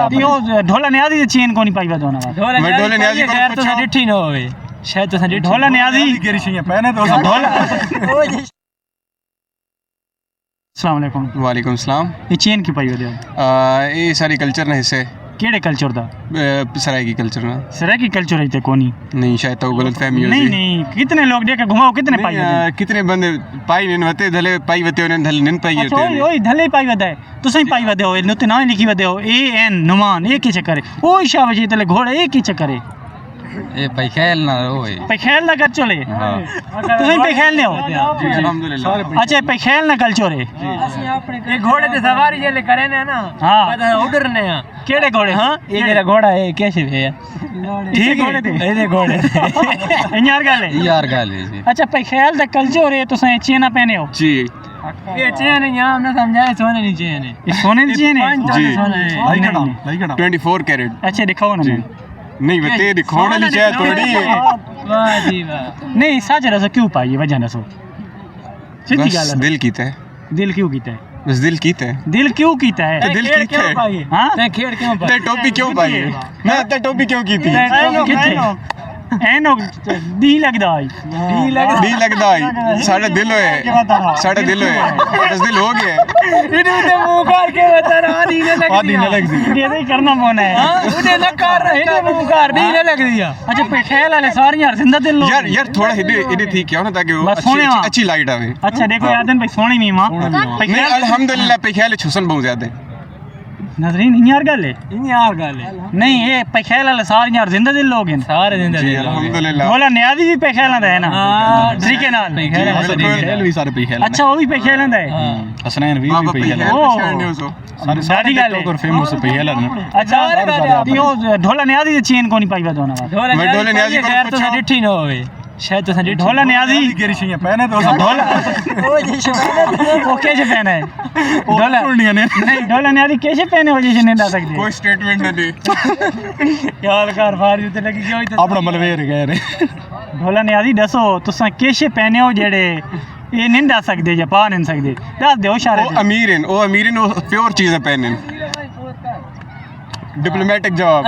ढोला न्याजी दी chain कोनी पाई वदो ना मैं ढोला न्याजी को शायद तो डिठी न होवे शायद तो डिठी ढोला न्याजी केरी छे पहने तो ढोला अस्सलाम वालेकुम वालेकुम सलाम ये चेन की पाई वदो ये सारी कल्चर ने हिस्से केड़े कल्चर दा सराय की कल्चर ना सराय की कल्चर है कोनी नहीं शायद तो गलत फहमी हो नहीं नहीं कितने लोग देखे घुमाओ कितने पाई वदे कितने बंदे पाई निन वते धले पाई वते ने धले निन पाई होते ओए ओए धले पाई वदे तुसई पाई वदे हो नुते ना लिखी वदे हो AN नुमान एक ही चक्कर है ओए शाबाशी तले घोड़े एक ही चक्कर है ए भाई खेल ना ओए पे खेल ना कर चले तुसई पे खेलने हो जी अल्हम्दुलिल्लाह अच्छा पे खेल ना कल चोरे ये घोड़े ते सवारी जे ले करे ने ना हां पता उड़रने आ केड़े घोड़े हां ये जेड़ा घोड़ा है कैसे है ठीक घोड़े ते ਇਹਦੇ घोड़े यार गल है यार गल है अच्छा पे खेल दा कल चोरे तुसई चेना पहने हो जी ये चेन यहाँ हमने समझाया सोने नहीं चेन है ये सोने दी चेन है जी सोना है 24 कैरेट अच्छा दिखाओ ना नहीं वते दिखाने वाली चाह थोड़ी है वाह जी वाह नहीं सच रसो क्यों पाई वजह दसो सीधी बस गल है दिल कीता है दिल क्यों कीता है बस दिल कीता है दिल क्यों कीता है तो दिल कीता है हां ते खेड़ क्यों ते टोपी क्यों पाई है मैं ते टोपी क्यों की थी ਐਨੋ दी लगदा आई नहीं लगदा है साडे दिल होए साडे दिल होए बस दिल हो गया इनु ते मुंह करके बता रानी ने लग दी ये तो करना पौना है हां उन्हें ना कर रहे ने मुंह कर नहीं ने लग दिया अच्छा पे खेल वाले सारे यार जिंदा दिल लोग यार थोड़ा इधर ठीक क्या ना ताकि वो बस सोने अच्छी वहाँ। अच्छी लाइट आवे अच्छा देखो यादन भाई सोनी मीमा नहीं अल्हम्दुलिल्लाह पे ख्याल हुसन बहुत ज्यादा नजरीन यार गल है यार गल है नहीं ये पे खेल वाले सारे यार जिंदा दिल लोग हैं सारे दिन जी अल्हम्दुलिल्लाह बोला न्याजी भी पे खेलदा है ना तरीके नाल खेल भी सारे पे खेल अच्छा वो भी पे खेलदा है हसनैन भी पे खेल ओ सारी गल है फेमस पे खेल अच्छा यो ढोला न्याजी दी चेन कोनी पाई वदो ना मैं ढोला न्याजी को शायद तो डिठी न होवे शायद तो डिठी ढोला न्याजी केरी छे पहने तो ढोला वो कैसे पहना है ढोला नहीं ढोला न्याजी कैसे पहने हो जैसे नहीं ला सकते कोई स्टेटमेंट नहीं दी यार कार फार ते लगी क्यों अपना मलवेर गए रे ढोला न्याजी दसो तुसा कैसे पहने हो जेड़े ये नहीं दस सकदे या पा नहीं सकदे दस दो इशारे ओ अमीर इन प्योर चीजें पहने डिप्लोमेटिक जवाब